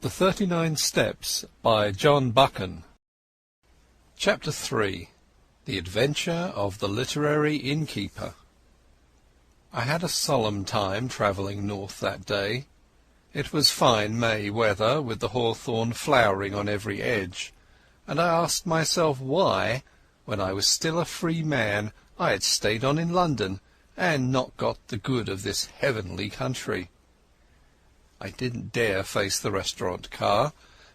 The 39 Steps by John Buchan. Chapter 3. The Adventure of the Literary Innkeeper. I had a solemn time travelling north that day. It was fine May weather, with the hawthorn flowering on every edge, and I asked myself why, when I was still a free man, I had stayed on in London, and not got the good of this heavenly country. I didn't dare face the restaurant car,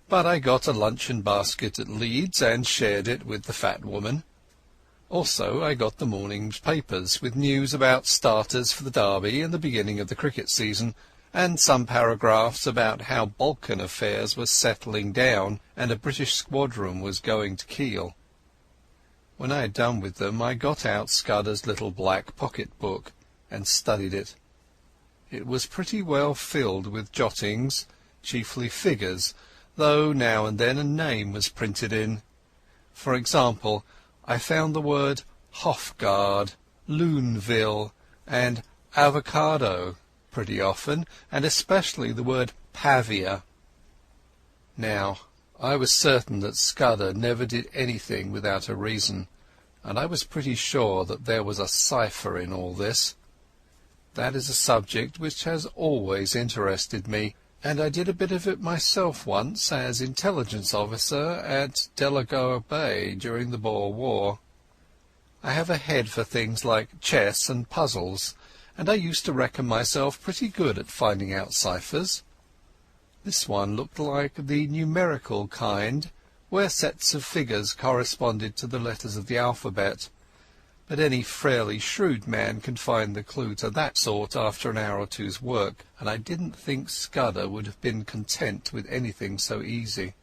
but I got a luncheon basket at Leeds and shared it with the fat woman. Also I got the morning's papers, with news about starters for the Derby and the beginning of the cricket season, and some paragraphs about how Balkan affairs were settling down and a British squadron was going to Kiel. When I had done with them, I got out Scudder's little black pocket-book and studied it. It was pretty well filled with jottings, chiefly figures, though now and then a name was printed in. For example, I found the word Hofgaard, Luneville, and avocado pretty often, and especially the word Pavia. Now, I was certain that Scudder never did anything without a reason, and I was pretty sure that there was a cipher in all this. That is a subject which has always interested me, and I did a bit of it myself once as intelligence officer at Delagoa Bay during the Boer War. I have a head for things like chess and puzzles, and I used to reckon myself pretty good at finding out ciphers. This one looked like the numerical kind, where sets of figures corresponded to the letters of the alphabet. But any fairly shrewd man can find the clue to that sort after an hour or two's work, and I didn't think Scudder would have been content with anything so easy.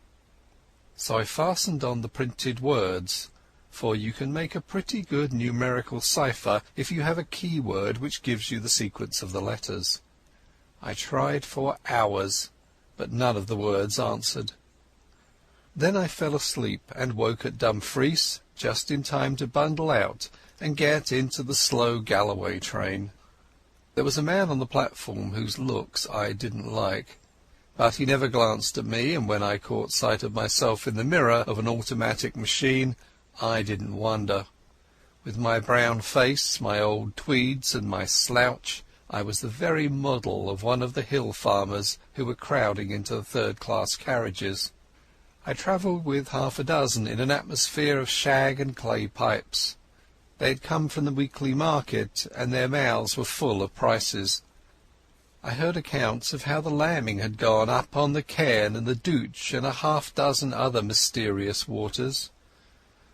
So I fastened on the printed words, for you can make a pretty good numerical cipher if you have a keyword which gives you the sequence of the letters. I tried for hours, but none of the words answered. Then I fell asleep and woke at Dumfries just in time to bundle out and get into the slow Galloway train. There was a man on the platform whose looks I didn't like, but he never glanced at me, and when I caught sight of myself in the mirror of an automatic machine, I didn't wonder. With my brown face, my old tweeds, and my slouch, I was the very model of one of the hill farmers who were crowding into the third-class carriages. I travelled with half a dozen in an atmosphere of shag and clay pipes. They had come from the weekly market, and their mouths were full of prices. I heard accounts of how the lambing had gone up on the Cairn and the Douch and a half-dozen other mysterious waters.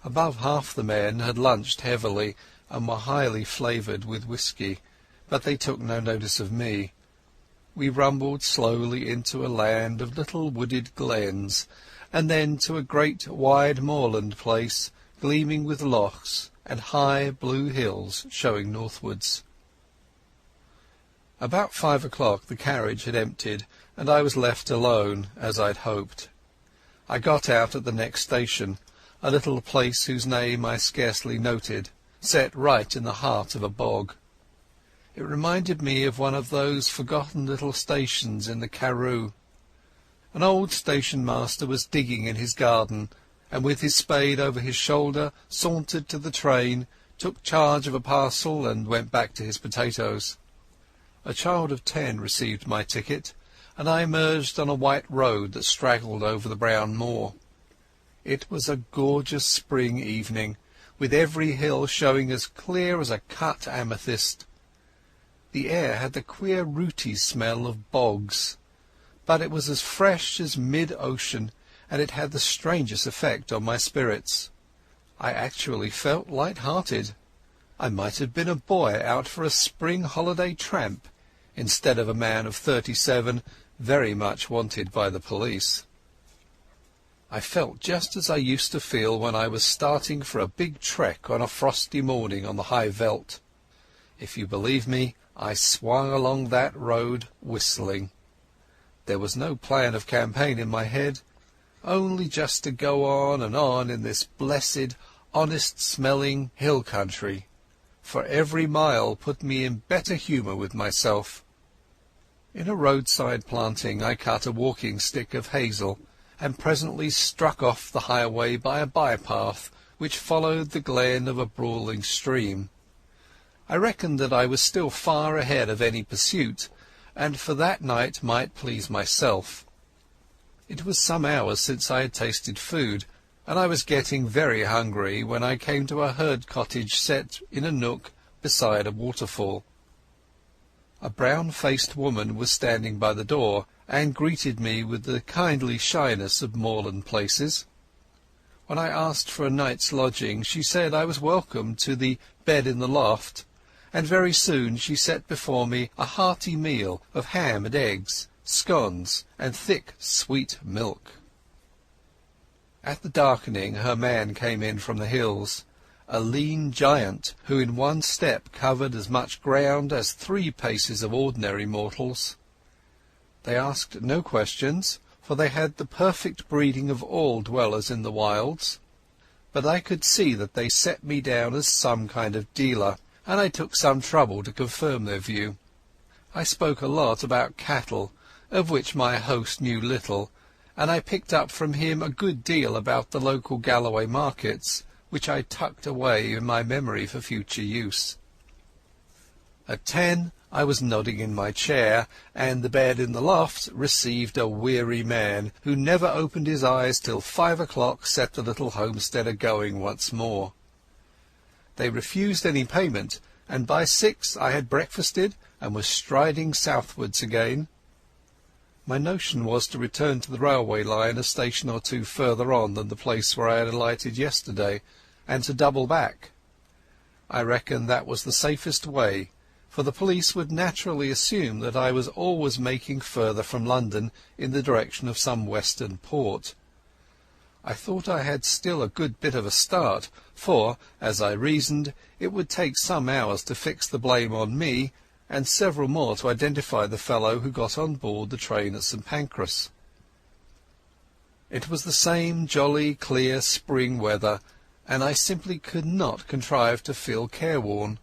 Above half the men had lunched heavily and were highly flavoured with whisky, but they took no notice of me. We rumbled slowly into a land of little wooded glens, and then to a great wide moorland place, gleaming with lochs and high blue hills showing northwards. About 5 o'clock the carriage had emptied, and I was left alone, as I'd hoped. I got out at the next station, a little place whose name I scarcely noted, set right in the heart of a bog. It reminded me of one of those forgotten little stations in the Karoo. An old station-master was digging in his garden, and with his spade over his shoulder sauntered to the train, took charge of a parcel, and went back to his potatoes. A child of 10 received my ticket, and I emerged on a white road that straggled over the brown moor. It was a gorgeous spring evening, with every hill showing as clear as a cut amethyst. The air had the queer rooty smell of bogs, but it was as fresh as mid-ocean, and it had the strangest effect on my spirits. I actually felt light-hearted. I might have been a boy out for a spring holiday tramp, instead of a man of 37 very much wanted by the police. I felt just as I used to feel when I was starting for a big trek on a frosty morning on the high veldt. If you believe me, I swung along that road whistling. There was no plan of campaign in my head, only just to go on and on in this blessed, honest-smelling hill country, for every mile put me in better humour with myself. In a roadside planting I cut a walking stick of hazel, and presently struck off the highway by a bypath which followed the glen of a brawling stream. I reckoned that I was still far ahead of any pursuit, and for that night might please myself. It was some hours since I had tasted food, and I was getting very hungry when I came to a herd cottage set in a nook beside a waterfall. A brown-faced woman was standing by the door, and greeted me with the kindly shyness of moorland places. When I asked for a night's lodging, she said I was welcome to the bed in the loft, and very soon she set before me a hearty meal of ham and eggs, scones, and thick sweet milk. At the darkening her man came in from the hills, a lean giant who in one step covered as much ground as 3 paces of ordinary mortals. They asked no questions, for they had the perfect breeding of all dwellers in the wilds, but I could see that they set me down as some kind of dealer, and I took some trouble to confirm their view. I spoke a lot about cattle, of which my host knew little, and I picked up from him a good deal about the local Galloway markets, which I tucked away in my memory for future use. At 10 I was nodding in my chair, and the bed in the loft received a weary man, who never opened his eyes till 5 o'clock set the little homesteader going once more. They refused any payment, and by 6 I had breakfasted and was striding southwards again. My notion was to return to the railway line a station or 2 further on than the place where I had alighted yesterday, and to double back. I reckon that was the safest way, for the police would naturally assume that I was always making further from London in the direction of some western port. I thought I had still a good bit of a start, for, as I reasoned, it would take some hours to fix the blame on me, and several more to identify the fellow who got on board the train at St. Pancras. It was the same jolly, clear spring weather, and I simply could not contrive to feel careworn.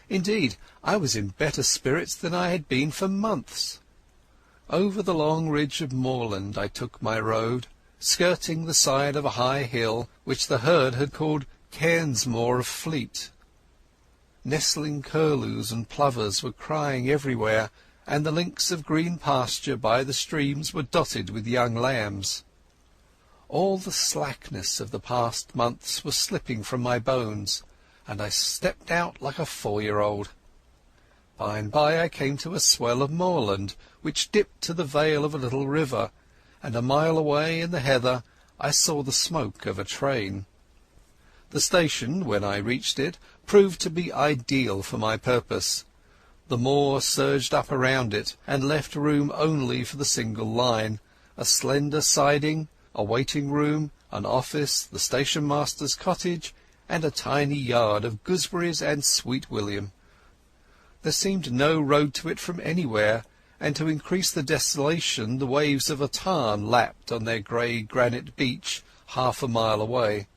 Indeed, I was in better spirits than I had been for months. Over the long ridge of moorland I took my road, skirting the side of a high hill which the herd had called Cairnsmore of Fleet. Nestling curlews and plovers were crying everywhere, and the links of green pasture by the streams were dotted with young lambs. All the slackness of the past months was slipping from my bones, and I stepped out like a 4-year-old. By and by I came to a swell of moorland, which dipped to the vale of a little river, and a mile away in the heather I saw the smoke of a train. The station, when I reached it, proved to be ideal for my purpose. The moor surged up around it, and left room only for the single line, a slender siding, a waiting-room, an office, the station-master's cottage, and a tiny yard of gooseberries and sweet william. There seemed no road to it from anywhere, and to increase the desolation the waves of a tarn lapped on their grey granite beach half a mile away.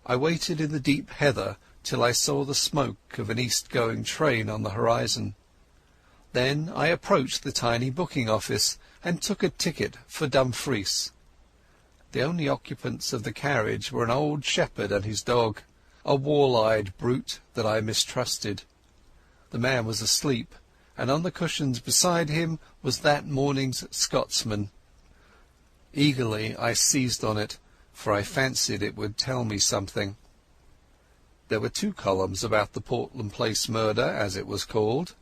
I waited in the deep heather till I saw the smoke of an east-going train on the horizon. Then I approached the tiny booking-office and took a ticket for Dumfries. The only occupants of the carriage were an old shepherd and his dog, a wall-eyed brute that I mistrusted. The man was asleep, and on the cushions beside him was that morning's Scotsman. Eagerly I seized on it, for I fancied it would tell me something. There were 2 columns about the Portland Place murder, as it was called.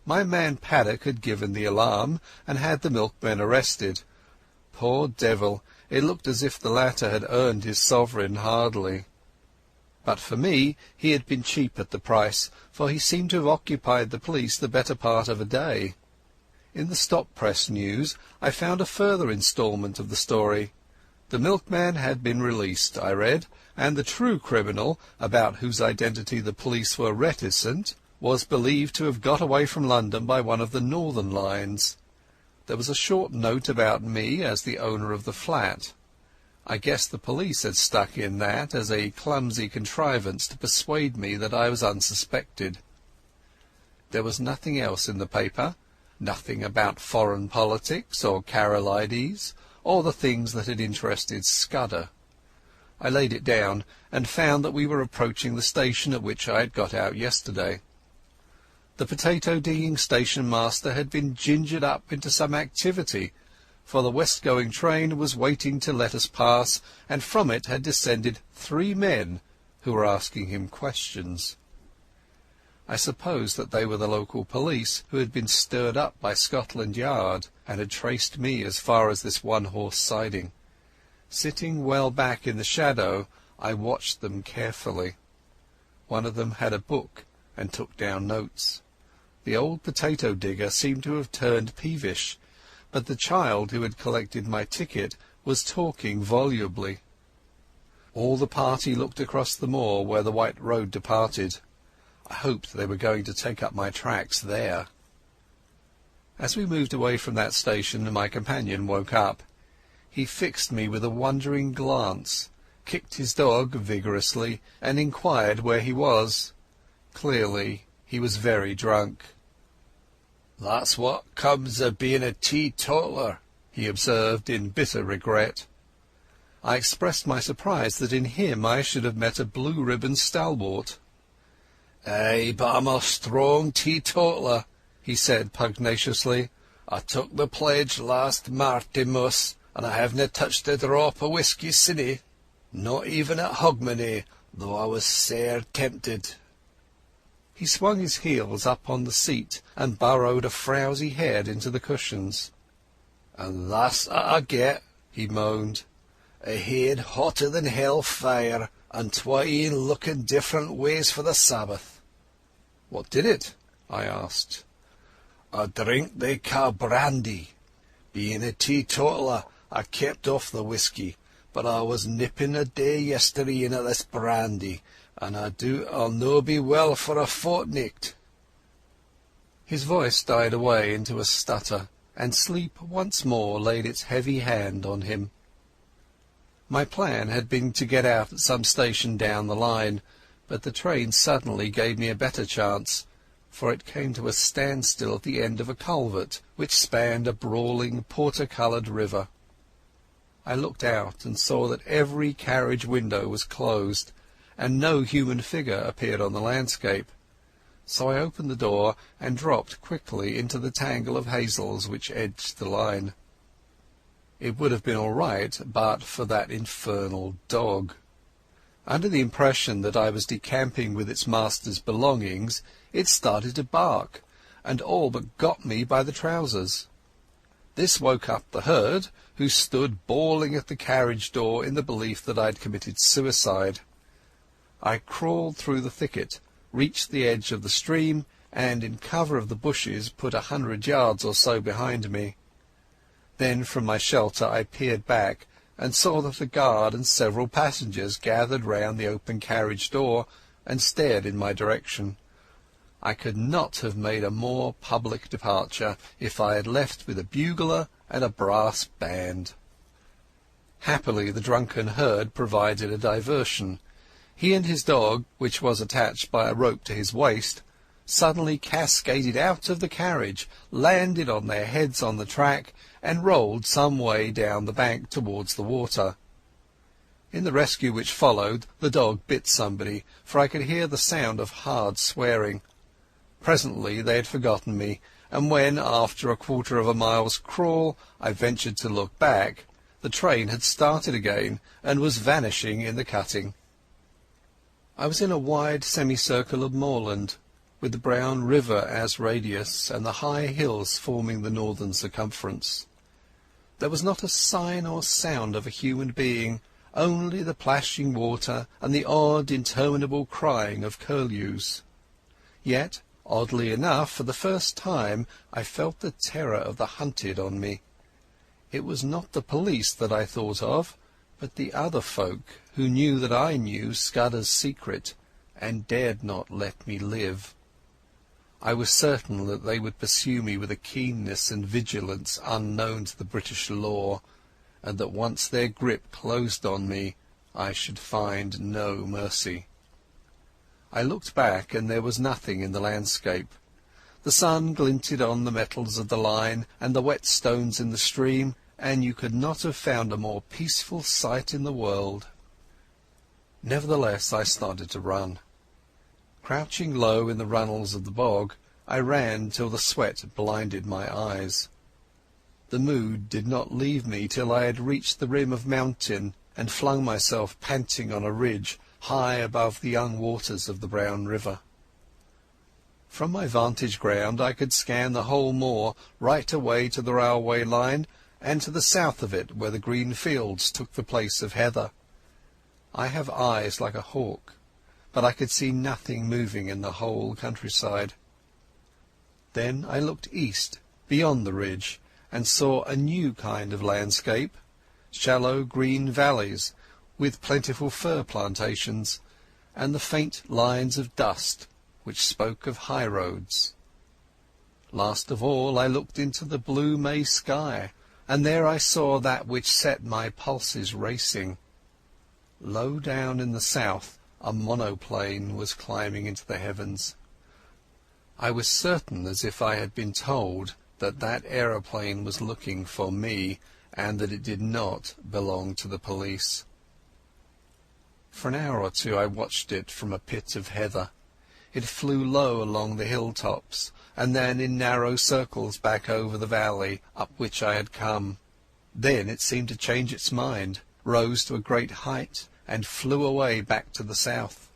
My man Paddock had given the alarm, and had the milkman arrested. Poor devil! It looked as if the latter had earned his sovereign hardly. But for me he had been cheap at the price, for he seemed to have occupied the police the better part of a day. In the stop-press news I found a further instalment of the story. The milkman had been released, I read, and the true criminal, about whose identity the police were reticent, was believed to have got away from London by one of the northern lines. There was a short note about me as the owner of the flat. I guessed the police had stuck in that as a clumsy contrivance to persuade me that I was unsuspected. There was nothing else in the paper, Nothing about foreign politics or Karolides, or the things that had interested Scudder. I laid it down, and found that we were approaching the station at which I had got out yesterday. The potato-digging station-master had been gingered up into some activity, for the west-going train was waiting to let us pass, and from it had descended 3 men who were asking him questions. I supposed that they were the local police who had been stirred up by Scotland Yard and had traced me as far as this one-horse siding. Sitting well back in the shadow, I watched them carefully. One of them had a book and took down notes. The old potato-digger seemed to have turned peevish, but the child who had collected my ticket was talking volubly. All the party looked across the moor where the white road departed. I hoped they were going to take up my tracks there. As we moved away from that station, my companion woke up. He fixed me with a wondering glance, kicked his dog vigorously, and inquired where he was. Clearly he was very drunk. "That's what comes of being a teetotaler," he observed in bitter regret. I expressed my surprise that in him I should have met a blue-ribbon stalwart. "Ay, but I'm a strong teetotaler," he said pugnaciously. "I took the pledge last Martinmas, and I havena touched a drop o' whisky since, not even at Hogmanay, though I was sair tempted." He swung his heels up on the seat and burrowed a frowsy head into the cushions. "And that's what I get," he moaned. "A head hotter than hell fire, and 'twine looking different ways for the Sabbath." "What did it?" I asked. "A drink they ca' brandy. Being a teetotaler, I kept off the whisky, but I was nipping a day yestereen at this brandy, and I doot I'll no be well for a fortnicht." His voice died away into a stutter, and sleep once more laid its heavy hand on him. My plan had been to get out at some station down the line, but the train suddenly gave me a better chance, for it came to a standstill at the end of a culvert which spanned a brawling porter-coloured river. I looked out and saw that every carriage window was closed, and no human figure appeared on the landscape. So I opened the door and dropped quickly into the tangle of hazels which edged the line. It would have been all right but for that infernal dog. Under the impression that I was decamping with its master's belongings, it started to bark, and all but got me by the trousers. This woke up the herd, who stood bawling at the carriage door in the belief that I had committed suicide. I crawled through the thicket, reached the edge of the stream, and in cover of the bushes put 100 yards or so behind me. Then from my shelter I peered back, and saw that the guard and several passengers gathered round the open carriage door and stared in my direction. I could not have made a more public departure if I had left with a bugler and a brass band. Happily the drunken herd provided a diversion. He and his dog, which was attached by a rope to his waist, suddenly cascaded out of the carriage, landed on their heads on the track, and rolled some way down the bank towards the water. In the rescue which followed, the dog bit somebody, for I could hear the sound of hard swearing. Presently they had forgotten me, and when, after a quarter of a mile's crawl, I ventured to look back, the train had started again and was vanishing in the cutting. I was in a wide semicircle of moorland, with the brown river as radius and the high hills forming the northern circumference. There was not a sign or sound of a human being, only the plashing water and the odd interminable crying of curlews. Yet, oddly enough, for the first time I felt the terror of the hunted on me. It was not the police that I thought of, but the other folk who knew that I knew Scudder's secret, and dared not let me live. I was certain that they would pursue me with a keenness and vigilance unknown to the British law, and that once their grip closed on me I should find no mercy. I looked back, and there was nothing in the landscape. The sun glinted on the metals of the line and the wet stones in the stream, and you could not have found a more peaceful sight in the world. Nevertheless, I started to run. Crouching low in the runnels of the bog, I ran till the sweat blinded my eyes. The mood did not leave me till I had reached the rim of mountain and flung myself panting on a ridge high above the young waters of the brown river. From my vantage ground I could scan the whole moor right away to the railway line and to the south of it, where the green fields took the place of heather. I have eyes like a hawk, but I could see nothing moving in the whole countryside. Then I looked east, beyond the ridge, and saw a new kind of landscape, shallow green valleys with plentiful fir plantations, and the faint lines of dust which spoke of high roads. Last of all I looked into the blue May sky, and there I saw that which set my pulses racing. Low down in the south a monoplane was climbing into the heavens. I was certain, as if I had been told, that that aeroplane was looking for me, and that it did not belong to the police. For an hour or two I watched it from a pit of heather. It flew low along the hilltops, and then in narrow circles back over the valley up which I had come. Then it seemed to change its mind, rose to a great height, and flew away back to the south.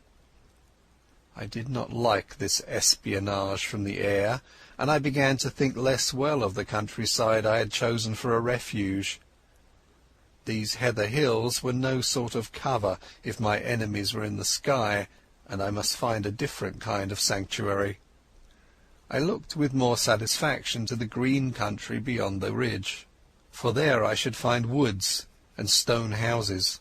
I did not like this espionage from the air, and I began to think less well of the countryside I had chosen for a refuge. These heather hills were no sort of cover if my enemies were in the sky, and I must find a different kind of sanctuary. I looked with more satisfaction to the green country beyond the ridge, for there I should find woods and stone houses.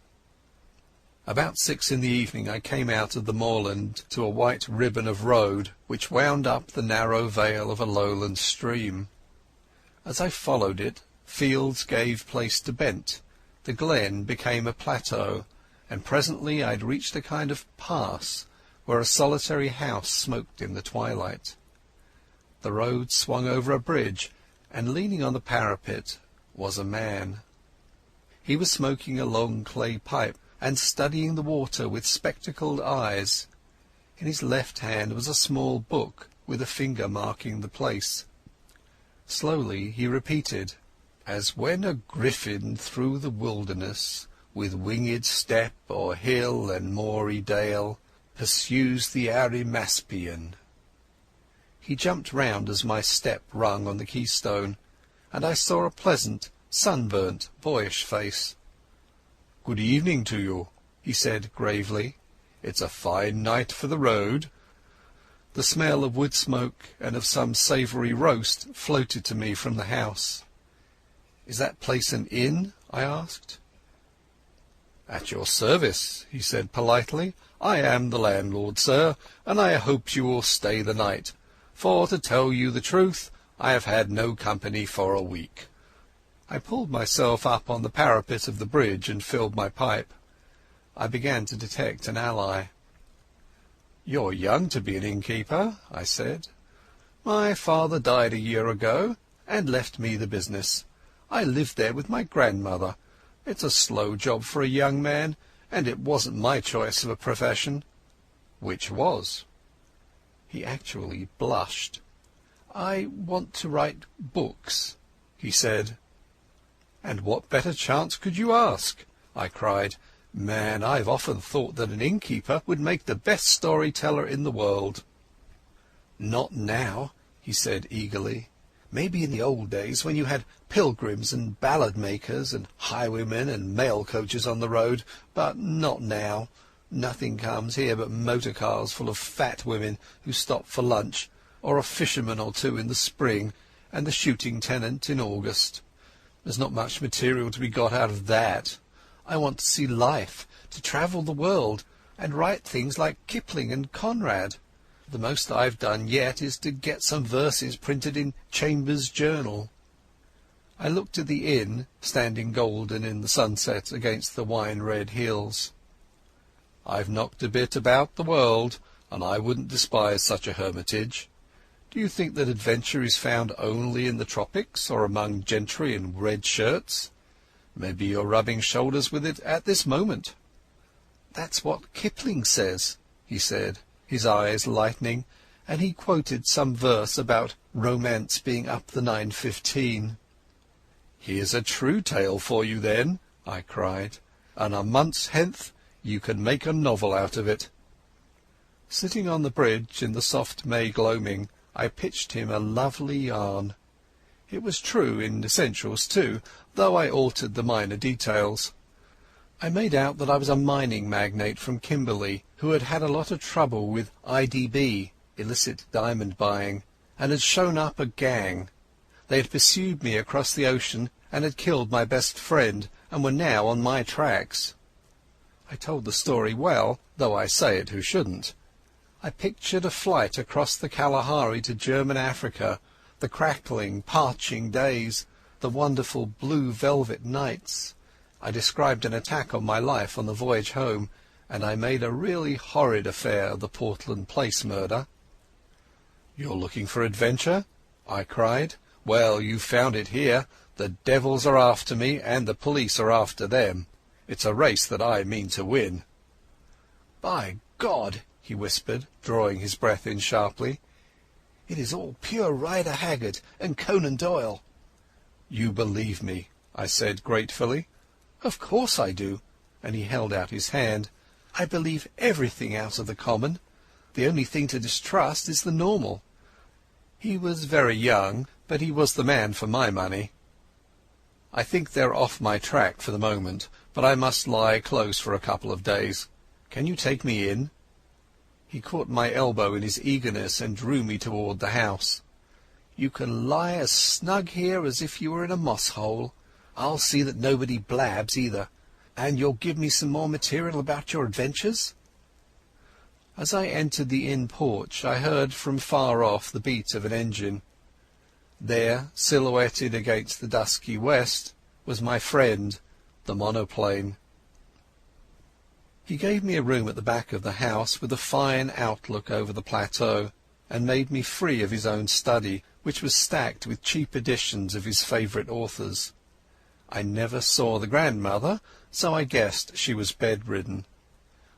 About 6 in the evening I came out of the moorland to a white ribbon of road which wound up the narrow vale of a lowland stream. As I followed it, fields gave place to bent, the glen became a plateau, and presently I had reached a kind of pass where a solitary house smoked in the twilight. The road swung over a bridge, and leaning on the parapet was a man. He was smoking a long clay pipe and studying the water with spectacled eyes. In his left hand was a small book with a finger marking the place. Slowly he repeated, "As when a griffin through the wilderness, with winged step o'er hill and moory dale, pursues the Arimaspian." He jumped round as my step rung on the keystone, and I saw a pleasant, sunburnt, boyish face. "Good evening to you," he said gravely. "It's a fine night for the road." The smell of wood smoke and of some savoury roast floated to me from the house. "Is that place an inn?" I asked. "At your service," he said politely. "I am the landlord, sir, and I hope you will stay the night, for, to tell you the truth, I have had no company for a week." I pulled myself up on the parapet of the bridge and filled my pipe. I began to detect an ally. "You're young to be an innkeeper," I said. "My father died a year ago, and left me the business. I lived there with my grandmother. It's a slow job for a young man, and it wasn't my choice of a profession." "Which was?" He actually blushed. "I want to write books," he said. "And what better chance could you ask?" I cried. "Man, I've often thought that an innkeeper would make the best storyteller in the world." "Not now," he said eagerly. "Maybe in the old days, when you had pilgrims and ballad-makers and highwaymen and mail-coaches on the road, but not now. Nothing comes here but motor-cars full of fat women who stop for lunch, or a fisherman or two in the spring, and the shooting tenant in August. There's not much material to be got out of that. I want to see life, to travel the world, and write things like Kipling and Conrad. The most I've done yet is to get some verses printed in Chambers' Journal." I looked at the inn, standing golden in the sunset against the wine-red hills. "I've knocked a bit about the world, and I wouldn't despise such a hermitage. Do you think that adventure is found only in the tropics or among gentry in red shirts? Maybe you're rubbing shoulders with it at this moment." "That's what Kipling says," he said, his eyes lightening, and he quoted some verse about romance being up the 9:15. "Here's a true tale for you, then," I cried, "and a month's hence you can make a novel out of it." Sitting on the bridge in the soft May gloaming, I pitched him a lovely yarn. It was true in essentials too, though I altered the minor details. I made out that I was a mining magnate from Kimberley who had had a lot of trouble with IDB, illicit diamond buying, and had shown up a gang. They had pursued me across the ocean and had killed my best friend, and were now on my tracks. I told the story well, though I say it who shouldn't. I pictured a flight across the Kalahari to German Africa, the crackling, parching days, the wonderful blue velvet nights. I described an attack on my life on the voyage home, and I made a really horrid affair of the Portland Place murder. "You're looking for adventure?" I cried. "Well, you've found it here. The devils are after me, and the police are after them. It's a race that I mean to win." "By God!" he whispered, drawing his breath in sharply. "It is all pure Rider Haggard and Conan Doyle." "You believe me," I said gratefully. "Of course I do," and he held out his hand. "I believe everything out of the common. The only thing to distrust is the normal." He was very young, but he was the man for my money. "I think they're off my track for the moment, but I must lie close for a couple of days. Can you take me in?" He caught my elbow in his eagerness and drew me toward the house. "You can lie as snug here as if you were in a moss-hole. I'll see that nobody blabs either. And you'll give me some more material about your adventures?" As I entered the inn porch I heard from far off the beat of an engine. There, silhouetted against the dusky west, was my friend, the monoplane. He gave me a room at the back of the house with a fine outlook over the plateau, and made me free of his own study, which was stacked with cheap editions of his favourite authors. I never saw the grandmother, so I guessed she was bedridden.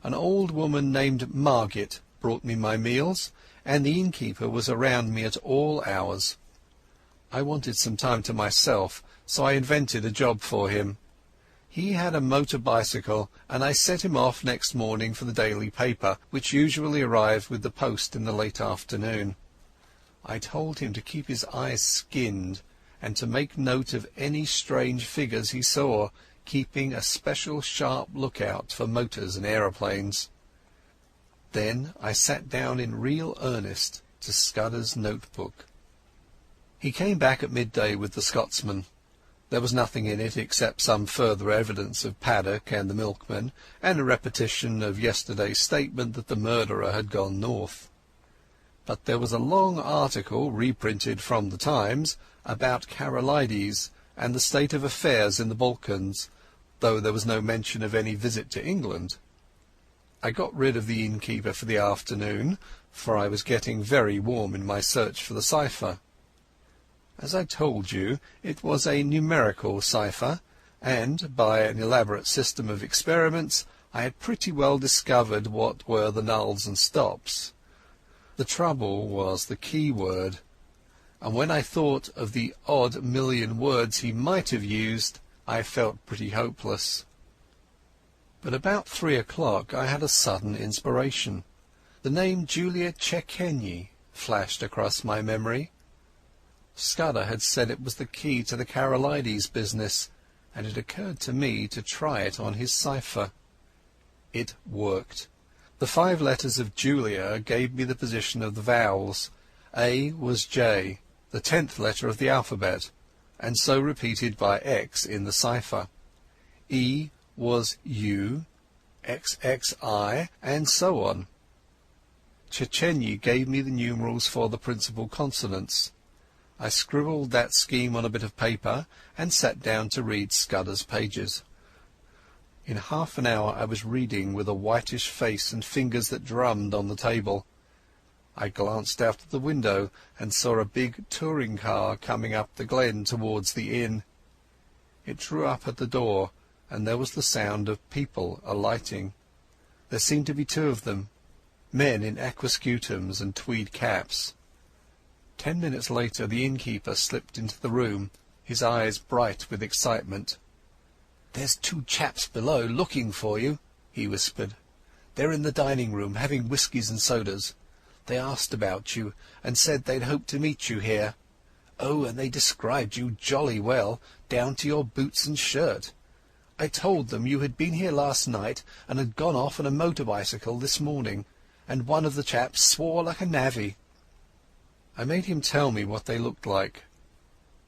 An old woman named Margit brought me my meals, and the innkeeper was around me at all hours. I wanted some time to myself, so I invented a job for him. He had a motor bicycle, and I set him off next morning for the daily paper, which usually arrived with the post in the late afternoon. I told him to keep his eyes skinned, and to make note of any strange figures he saw, keeping a special sharp lookout for motors and aeroplanes. Then I sat down in real earnest to Scudder's notebook. He came back at midday with the Scotsman. There was nothing in it except some further evidence of Paddock and the milkman, and a repetition of yesterday's statement that the murderer had gone north. But there was a long article, reprinted from the Times, about Karolides and the state of affairs in the Balkans, though there was no mention of any visit to England. I got rid of the innkeeper for the afternoon, for I was getting very warm in my search for the cipher. As I told you, it was a numerical cipher, and by an elaborate system of experiments I had pretty well discovered what were the nulls and stops. The trouble was the key word, and when I thought of the odd million words he might have used, I felt pretty hopeless. But about 3 o'clock I had a sudden inspiration. The name Julia Czechenyi flashed across my memory. Scudder had said it was the key to the Karolides business, and it occurred to me to try it on his cipher. It worked. The 5 letters of Julia gave me the position of the vowels. A was J, the 10th letter of the alphabet, and so repeated by X in the cipher. E was U, XXI, and so on. Czechenyi gave me the numerals for the principal consonants. I scribbled that scheme on a bit of paper and sat down to read Scudder's pages. In half an hour I was reading with a whitish face and fingers that drummed on the table. I glanced out of the window and saw a big touring car coming up the glen towards the inn. It drew up at the door, and there was the sound of people alighting. There seemed to be two of them, men in aquascutums and tweed caps. 10 minutes later the innkeeper slipped into the room, his eyes bright with excitement. "There's two chaps below looking for you," he whispered. "They're in the dining-room having whiskies and sodas. They asked about you, and said they'd hoped to meet you here. Oh, and they described you jolly well, down to your boots and shirt. I told them you had been here last night and had gone off on a motor-bicycle this morning, and one of the chaps swore like a navvy." I made him tell me what they looked like.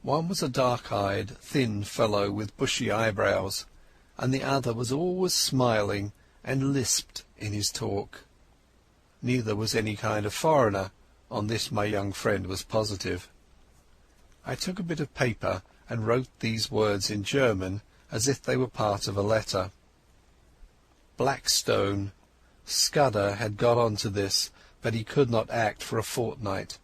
One was a dark-eyed, thin fellow with bushy eyebrows, and the other was always smiling and lisped in his talk. Neither was any kind of foreigner. On this my young friend was positive. I took a bit of paper and wrote these words in German, as if they were part of a letter. Blackstone. Scudder had got on to this, but he could not act for a fortnight.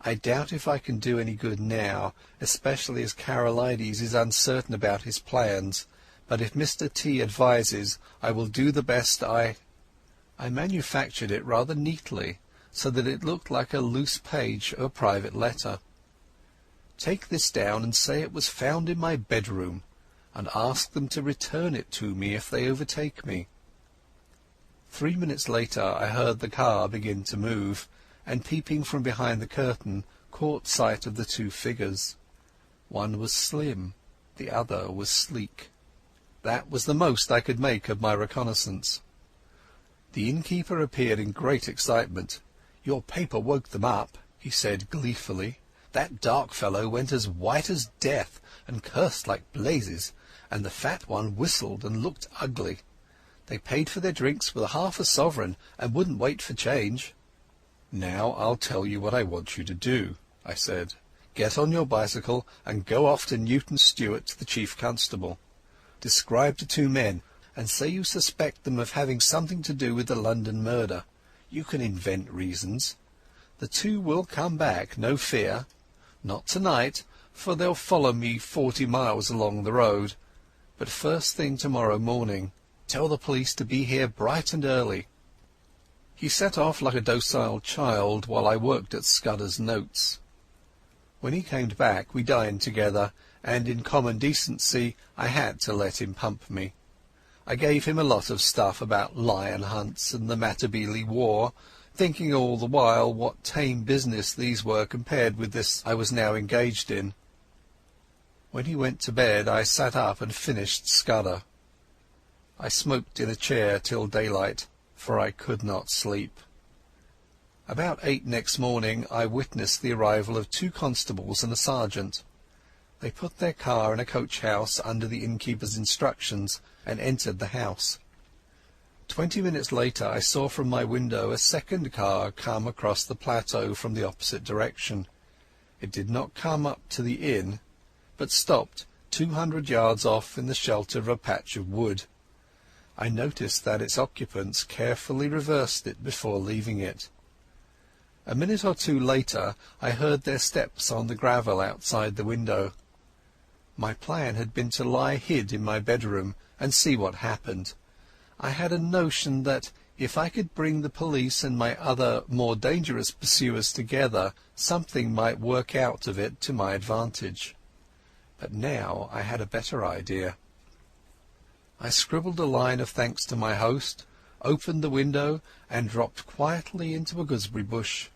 I doubt if I can do any good now, especially as Karolides is uncertain about his plans, but if Mr. T advises, I will do the best I manufactured it rather neatly, so that it looked like a loose page of a private letter. "Take this down and say it was found in my bedroom, and ask them to return it to me if they overtake me." 3 minutes later I heard the car begin to move, and peeping from behind the curtain caught sight of the two figures. One was slim, the other was sleek. That was the most I could make of my reconnaissance. The innkeeper appeared in great excitement. "Your paper woke them up," he said gleefully. "That dark fellow went as white as death and cursed like blazes, and the fat one whistled and looked ugly. They paid for their drinks with half a sovereign and wouldn't wait for change." "Now I'll tell you what I want you to do," I said. "Get on your bicycle and go off to Newton Stewart to the chief constable. Describe the two men, and say you suspect them of having something to do with the London murder. You can invent reasons. The two will come back, no fear. Not tonight, for they'll follow me 40 miles along the road, but first thing tomorrow morning. Tell the police to be here bright and early." He set off like a docile child while I worked at Scudder's notes. When he came back we dined together, and in common decency I had to let him pump me. I gave him a lot of stuff about lion hunts and the Matabele War, thinking all the while what tame business these were compared with this I was now engaged in. When he went to bed I sat up and finished Scudder. I smoked in a chair till daylight, for I could not sleep. About 8 next morning I witnessed the arrival of 2 constables and a sergeant. They put their car in a coach-house under the innkeeper's instructions and entered the house. 20 minutes later I saw from my window a second car come across the plateau from the opposite direction. It did not come up to the inn, but stopped 200 yards off in the shelter of a patch of wood. I noticed that its occupants carefully reversed it before leaving it. A minute or two later I heard their steps on the gravel outside the window. My plan had been to lie hid in my bedroom and see what happened. I had a notion that if I could bring the police and my other more dangerous pursuers together, something might work out of it to my advantage. But now I had a better idea. I scribbled a line of thanks to my host, opened the window, and dropped quietly into a gooseberry bush.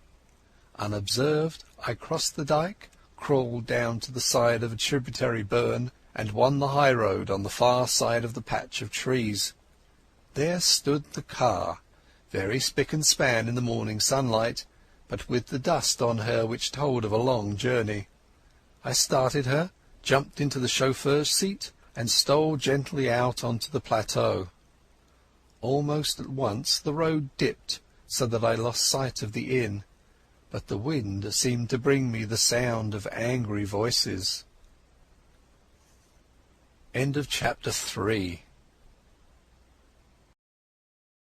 Unobserved, I crossed the dyke, crawled down to the side of a tributary burn, and won the high road on the far side of the patch of trees. There stood the car, very spick and span in the morning sunlight, but with the dust on her which told of a long journey. I started her, jumped into the chauffeur's seat, and stole gently out onto the plateau. Almost at once the road dipped, so that I lost sight of the inn, but the wind seemed to bring me the sound of angry voices. End of chapter 3